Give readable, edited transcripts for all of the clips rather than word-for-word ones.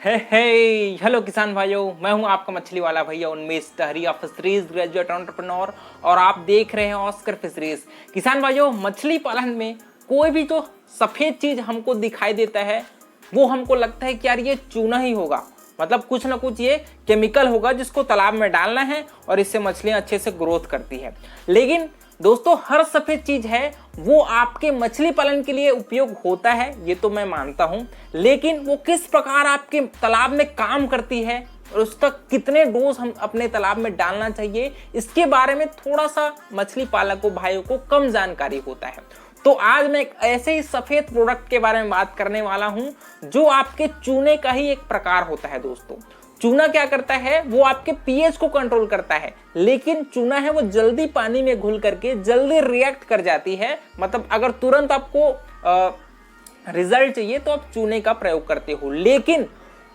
Hello किसान भाइयों, मैं हूं आपका मछली वाला भैया उन्मेष टहरिया, फिशरीज ग्रेजुएट एंटरप्रेन्योर, और आप देख रहे हैं ऑस्कर फिशरीज। किसान भाइयों, मछली पालन में कोई भी जो सफेद चीज हमको दिखाई देता है वो हमको लगता है कि यार ये चूना ही होगा, मतलब कुछ ना कुछ ये केमिकल होगा जिसको तालाब में डालना है और इससे मछलियां अच्छे से ग्रोथ करती है। लेकिन दोस्तों, हर सफेद चीज है वो आपके मछली पालन के लिए उपयोग होता है, ये तो मैं मानता हूं, लेकिन वो किस प्रकार आपके तालाब में काम करती है और उसका कितने डोज हम अपने तालाब में डालना चाहिए, इसके बारे में थोड़ा सा मछली पालकों भाइयों को कम जानकारी होता है। तो आज मैं एक ऐसे ही सफेद प्रोडक्ट के बारे में बात करने वाला हूं जो आपके चूने का ही एक प्रकार होता है। दोस्तों, चूना क्या करता है, वो आपके पीएच को कंट्रोल करता है, लेकिन चूना है वो जल्दी पानी में घुल करके जल्दी रिएक्ट कर जाती है। मतलब अगर तुरंत आपको रिजल्ट चाहिए तो आप चूने का प्रयोग करते हो, लेकिन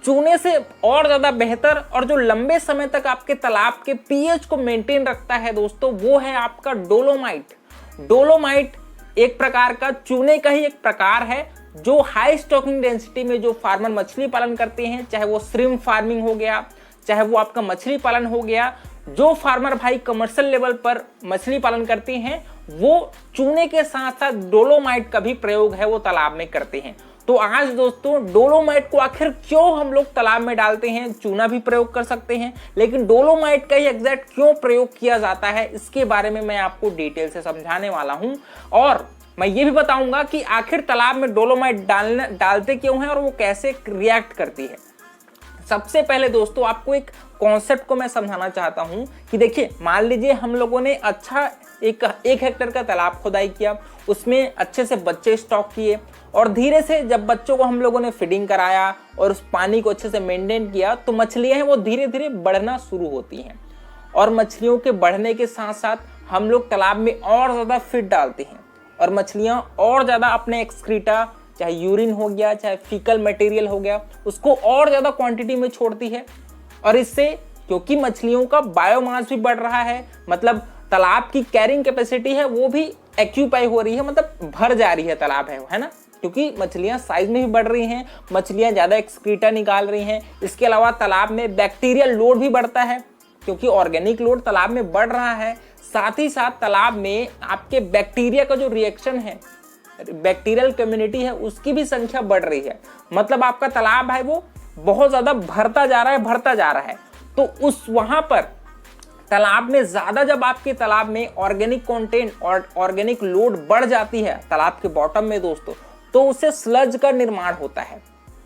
चूने से और ज्यादा बेहतर और जो लंबे समय तक आपके तालाब के पीएच को मेंटेन रखता है दोस्तों, वो है आपका डोलोमाइट। डोलोमाइट एक प्रकार का चूने का ही एक प्रकार है जो हाई स्टॉकिंग डेंसिटी में जो फार्मर मछली पालन करते हैं, चाहे वो श्रिम्प फार्मिंग हो गया, चाहे वो आपका मछली पालन हो गया, जो फार्मर भाई कमर्शियल लेवल पर मछली पालन करते हैं वो चूने के साथ साथ डोलोमाइट का भी प्रयोग है वो तालाब में करते हैं। तो आज दोस्तों, डोलोमाइट को आखिर क्यों हम लोग तालाब में डालते हैं, चूना भी प्रयोग कर सकते हैं, लेकिन डोलोमाइट का ही एग्जैक्ट क्यों प्रयोग किया जाता है, इसके बारे में मैं आपको डिटेल से समझाने वाला हूं। और मैं ये भी बताऊंगा कि आखिर तालाब में डोलोमाइट डालते क्यों हैं और वो कैसे रिएक्ट करती है। सबसे पहले दोस्तों, आपको एक कॉन्सेप्ट को मैं समझाना चाहता हूं कि देखिए, मान लीजिए हम लोगों ने अच्छा एक हेक्टेयर का तालाब खुदाई किया, उसमें अच्छे से बच्चे स्टॉक किए, और धीरे से जब बच्चों को हम लोगों ने फीडिंग कराया और उस पानी को अच्छे से मेंटेन किया, तो मछलियां हैं वो धीरे धीरे बढ़ना शुरू होती हैं। और मछलियों के बढ़ने के साथ साथ हम लोग तालाब में और ज्यादा फीड डालते हैं और मछलियां और ज्यादा अपने एक्सक्रीटा, चाहे यूरिन हो गया, चाहे फीकल मटेरियल हो गया, उसको और ज्यादा क्वांटिटी में छोड़ती है। और इससे क्योंकि मछलियों का बायोमास भी बढ़ रहा है, मतलब तालाब की कैरिंग कैपेसिटी है वो भी एक्यूपाई हो रही है, मतलब भर जा रही है तालाब है ना, क्योंकि मछलियां साइज में भी बढ़ रही हैं, मछलियां ज्यादा एक्सक्रीटा निकाल रही हैं। इसके अलावा तालाब में बैक्टीरियल लोड भी बढ़ता है, क्योंकि ऑर्गेनिक लोड तालाब में बढ़ रहा है। साथ ही साथ तालाब में आपके बैक्टीरिया का जो रिएक्शन है, बैक्टीरियल कम्युनिटी है, उसकी भी संख्या बढ़ रही है। मतलब आपका तालाब है वो बहुत ज्यादा भरता जा रहा है। तो उस वहां पर तालाब में ज्यादा, जब आपके तालाब में ऑर्गेनिक कंटेंट और ऑर्गेनिक लोड बढ़ जाती है तालाब के बॉटम में दोस्तों, तो उससे स्लज का निर्माण होता है।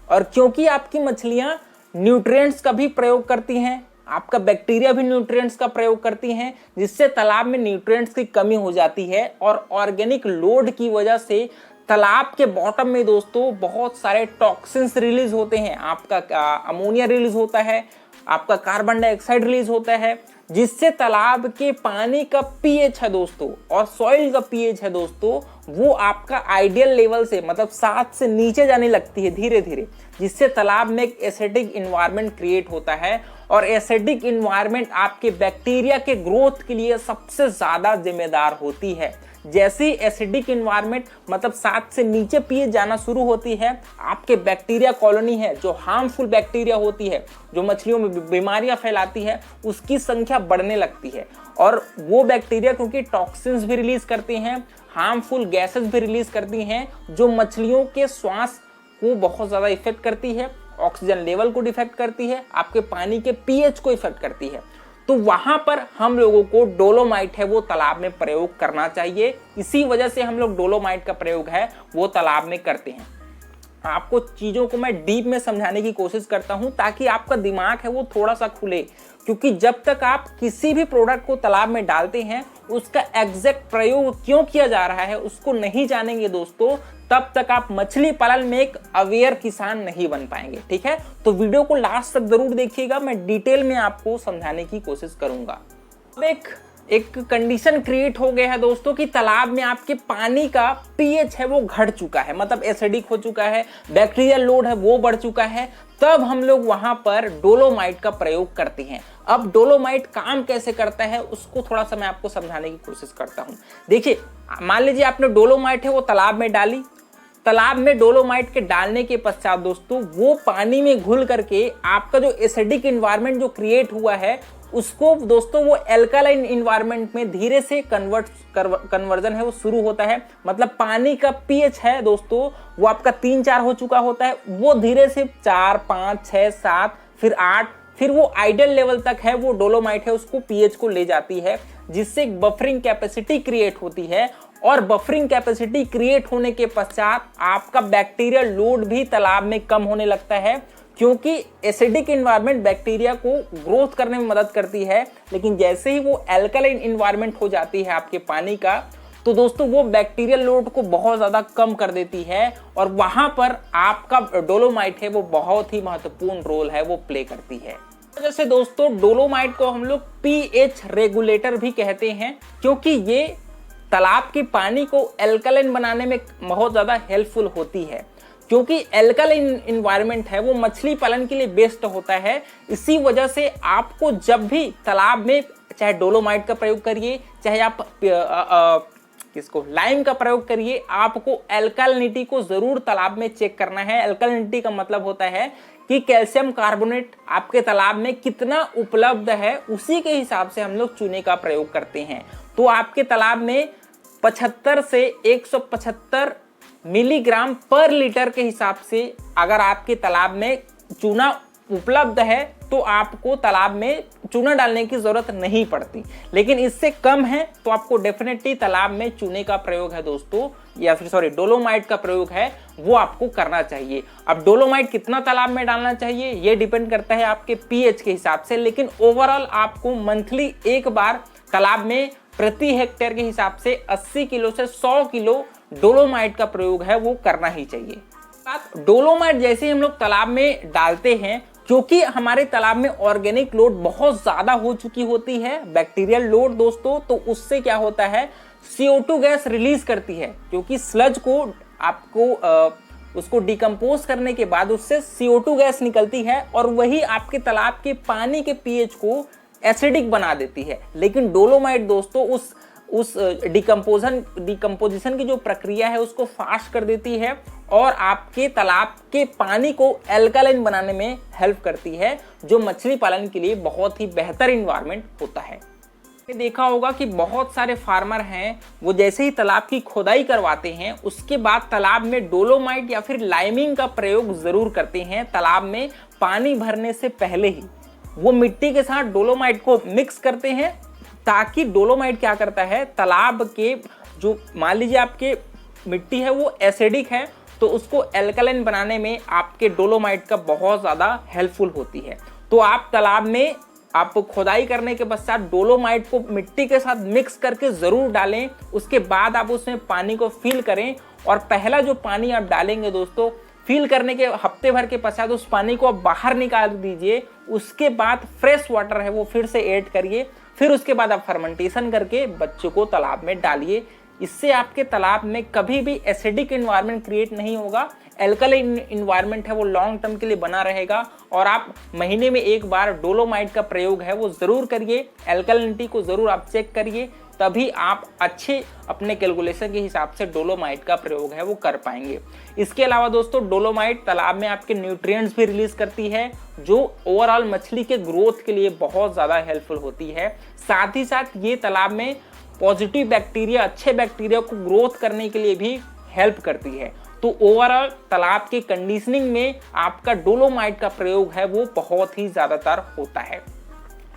और क्योंकि आपकी मछलियां न्यूट्रिएंट्स का भी प्रयोग करती हैं, आपका बैक्टीरिया भी न्यूट्रिएंट्स का प्रयोग करती हैं, जिससे तालाब में न्यूट्रिएंट्स की कमी हो जाती है। और ऑर्गेनिक लोड की वजह से तालाब के बॉटम में दोस्तों बहुत सारे टॉक्सिन्स रिलीज होते हैं। आपका अमोनिया रिलीज होता है, आपका कार्बन डाइऑक्साइड रिलीज होता है, जिससे तालाब के पानी का पीएच है दोस्तों और सॉइल का पीएच है दोस्तों, वो आपका आइडियल लेवल से मतलब 7 से नीचे जाने लगती है धीरे धीरे, जिससे तालाब में एक एसिडिक इन्वायरमेंट क्रिएट होता है। और एसिडिक इन्वायरमेंट आपके बैक्टीरिया के ग्रोथ के लिए सबसे ज्यादा जिम्मेदार होती है। जैसे ही एसिडिक इन्वायरमेंट मतलब 7 से नीचे पीएच जाना शुरू होती है, आपके बैक्टीरिया कॉलोनी है जो हार्मफुल बैक्टीरिया होती है, जो मछलियों में बीमारियां फैलाती है, उसकी संख्या बढ़ने लगती है। और वो बैक्टीरिया क्योंकि टॉक्सिन्स भी रिलीज करती हैं, हार्मफुल गैसेस भी रिलीज करती हैं, जो मछलियों के श्वास को बहुत ज्यादा इफेक्ट करती है, ऑक्सीजन लेवल को इफेक्ट करती है, आपके पानी के पीएच को इफेक्ट करती है। तो वहां पर हम लोगों को डोलोमाइट है वो तालाब में प्रयोग करना चाहिए। इसी वजह से हम लोग डोलोमाइट का प्रयोग है वो तालाब में करते हैं। आपको चीजों को मैं डीप में समझाने की कोशिश करता हूं ताकि आपका दिमाग है वो थोड़ा सा खुले, क्योंकि जब तक आप किसी भी प्रोडक्ट को तालाब में डालते हैं उसका एग्जैक्ट प्रयोग क्यों किया जा रहा है उसको नहीं जानेंगे दोस्तों, तब तक आप मछली पालन में एक अवेयर किसान नहीं बन पाएंगे। ठीक है, तो वीडियो को लास्ट तक जरूर देखिएगा, मैं डिटेल में आपको समझाने की कोशिश करूंगा। अब एक कंडीशन क्रिएट हो गया है दोस्तों कि तालाब में आपके पानी का पीएच है वो घट चुका है, मतलब एसिडिक हो चुका है, बैक्टीरियल लोड है वो बढ़ चुका है, तब हम लोग वहां पर डोलोमाइट का प्रयोग करते हैं। अब डोलोमाइट काम कैसे करता है उसको थोड़ा सा मैं आपको समझाने की कोशिश करता हूं। देखिए, मान लीजिए आपने डोलोमाइट है वो तालाब में डाली, तालाब में डोलोमाइट के डालने के पश्चात दोस्तों वो पानी में घुल करके आपका जो एसिडिक इन्वायरमेंट जो क्रिएट हुआ है उसको दोस्तों वो एल्कालाइन इन्वायरमेंट में धीरे से कन्वर्जन है वो शुरू होता है। मतलब पानी का पीएच है दोस्तों वो आपका 3-4 हो चुका होता है, वो धीरे से 4, 5, 6, 7 फिर 8 फिर वो आइडियल लेवल तक है वो डोलोमाइट है उसको पीएच को ले जाती है, जिससे एक बफरिंग कैपेसिटी क्रिएट होती है। और बफरिंग कैपेसिटी क्रिएट होने के पश्चात आपका बैक्टीरियल लोड भी तालाब में कम होने लगता है, क्योंकि एसिडिक इन्वायरमेंट बैक्टीरिया को ग्रोथ करने में मदद करती है। लेकिन जैसे ही वो एल्कलाइन इन्वायरमेंट हो जाती है आपके पानी का, तो दोस्तों वो बैक्टीरियल लोड को बहुत ज़्यादा कम कर देती है और वहाँ पर आपका डोलोमाइट है वो बहुत ही महत्वपूर्ण रोल है वो प्ले करती है। जैसे दोस्तों डोलोमाइट को हम लोग पीएच रेगुलेटर भी कहते हैं, क्योंकि ये तालाब के पानी को एल्कलाइन बनाने में बहुत ज़्यादा हेल्पफुल होती है। क्योंकि एल्कलाइन इन्वायरमेंट है वो मछली पालन के लिए बेस्ट होता है। इसी वजह से आपको जब भी तालाब में चाहे डोलोमाइट का प्रयोग करिए चाहे आप लाइम का प्रयोग करिए, आपको एल्कलिनिटी को जरूर तालाब में चेक करना है। एल्कलिनिटी का मतलब होता है कि कैल्शियम कार्बोनेट आपके तालाब में कितना उपलब्ध है, उसी के हिसाब से हम लोग चूने का प्रयोग करते हैं। तो आपके तालाब में 75 से 175 मिलीग्राम पर लीटर के हिसाब से अगर आपके तालाब में चूना उपलब्ध है तो आपको तालाब में चूना डालने की जरूरत नहीं पड़ती। लेकिन इससे कम है तो आपको डेफिनेटली तालाब में चूने का प्रयोग है दोस्तों, या फिर डोलोमाइट का प्रयोग है वो आपको करना चाहिए। अब डोलोमाइट कितना तालाब में डालना चाहिए ये डिपेंड करता है आपके पीएच के हिसाब से, लेकिन ओवरऑल आपको मंथली एक बार तालाब में प्रति हेक्टेयर के हिसाब से 80 किलो से 100 किलो डोलोमाइट का प्रयोग है वो करना ही चाहिए। डोलोमाइट जैसे ही हम लोग तालाब में डालते हैं, क्योंकि हमारे तालाब में ऑर्गेनिक लोड बहुत ज्यादा हो चुकी होती है, बैक्टीरियल लोड दोस्तों, तो उससे क्या होता है CO2 गैस रिलीज करती है। क्योंकि स्लज को आपको उसको डिकम्पोज करने के बाद उससे CO2 गैस निकलती है और वही आपके तालाब के पानी के पीएच को एसिडिक बना देती है। लेकिन डोलोमाइट दोस्तों उस डिकम्पोजिशन की जो प्रक्रिया है उसको फास्ट कर देती है और आपके तालाब के पानी को एल्कलाइन बनाने में हेल्प करती है, जो मछली पालन के लिए बहुत ही बेहतर इन्वायरमेंट होता है। देखा होगा कि बहुत सारे फार्मर हैं वो जैसे ही तालाब की खोदाई करवाते हैं उसके बाद तालाब में डोलोमाइट या फिर लाइमिंग का प्रयोग जरूर करते हैं। तालाब में पानी भरने से पहले ही वो मिट्टी के साथ डोलोमाइट को मिक्स करते हैं, ताकि डोलोमाइट क्या करता है तालाब के जो मान लीजिए आपके मिट्टी है वो एसिडिक है तो उसको एल्कलाइन बनाने में आपके डोलोमाइट का बहुत ज़्यादा हेल्पफुल होती है। तो आप तालाब में आप खोदाई करने के पश्चात डोलोमाइट को मिट्टी के साथ मिक्स करके ज़रूर डालें। उसके बाद आप उसमें पानी को फिल करें और पहला जो पानी आप डालेंगे दोस्तों, फिल करने के हफ्ते भर के पश्चात उस पानी को आप बाहर निकाल दीजिए। उसके बाद फ्रेश वाटर है वो फिर से ऐड करिए, फिर उसके बाद आप फर्मेंटेशन करके बच्चों को तालाब में डालिए। इससे आपके तालाब में कभी भी एसिडिक इन्वायरमेंट क्रिएट नहीं होगा, एल्कलाइन इन्वायरमेंट है वो लॉन्ग टर्म के लिए बना रहेगा। और आप महीने में एक बार डोलोमाइट का प्रयोग है वो ज़रूर करिए, एल्कलिनिटी को ज़रूर आप चेक करिए, तभी आप अच्छे अपने कैलकुलेशन के हिसाब से डोलोमाइट का प्रयोग है वो कर पाएंगे। इसके अलावा दोस्तों डोलोमाइट तालाब में आपके न्यूट्रिएंट्स भी रिलीज करती है, जो ओवरऑल मछली के ग्रोथ के लिए बहुत ज़्यादा हेल्पफुल होती है। साथ ही साथ ये तालाब में पॉजिटिव बैक्टीरिया, अच्छे बैक्टीरिया को ग्रोथ करने के लिए भी हेल्प करती है। तो ओवरऑल तालाब के कंडीशनिंग में आपका डोलोमाइट का प्रयोग है वो बहुत ही ज़्यादातर होता है।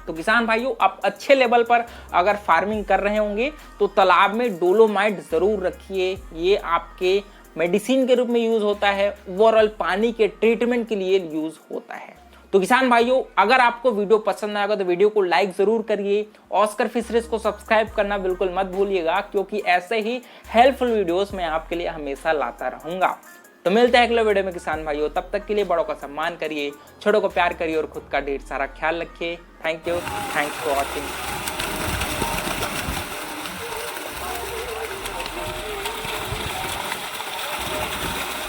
तो किसान भाइयों, आप अच्छे लेवल पर अगर फार्मिंग कर रहे होंगे तो तालाब में डोलोमाइट ज़रूर रखिए। ये आपके मेडिसिन के रूप में यूज़ होता है, ओवरऑल पानी के ट्रीटमेंट के लिए यूज़ होता है। तो किसान भाइयों, अगर आपको वीडियो पसंद आएगा तो वीडियो को लाइक ज़रूर करिए। ऑस्कर फिशरीज को सब्सक्राइब करना बिल्कुल मत भूलिएगा, क्योंकि ऐसे ही हेल्पफुल वीडियोस मैं आपके लिए हमेशा लाता रहूँगा। तो मिलते हैं अगले वीडियो में किसान भाइयों, तब तक के लिए बड़ों का सम्मान करिए, छोटों को प्यार करिए और खुद का ढेर सारा ख्याल रखिए। Thank you, thanks for watching.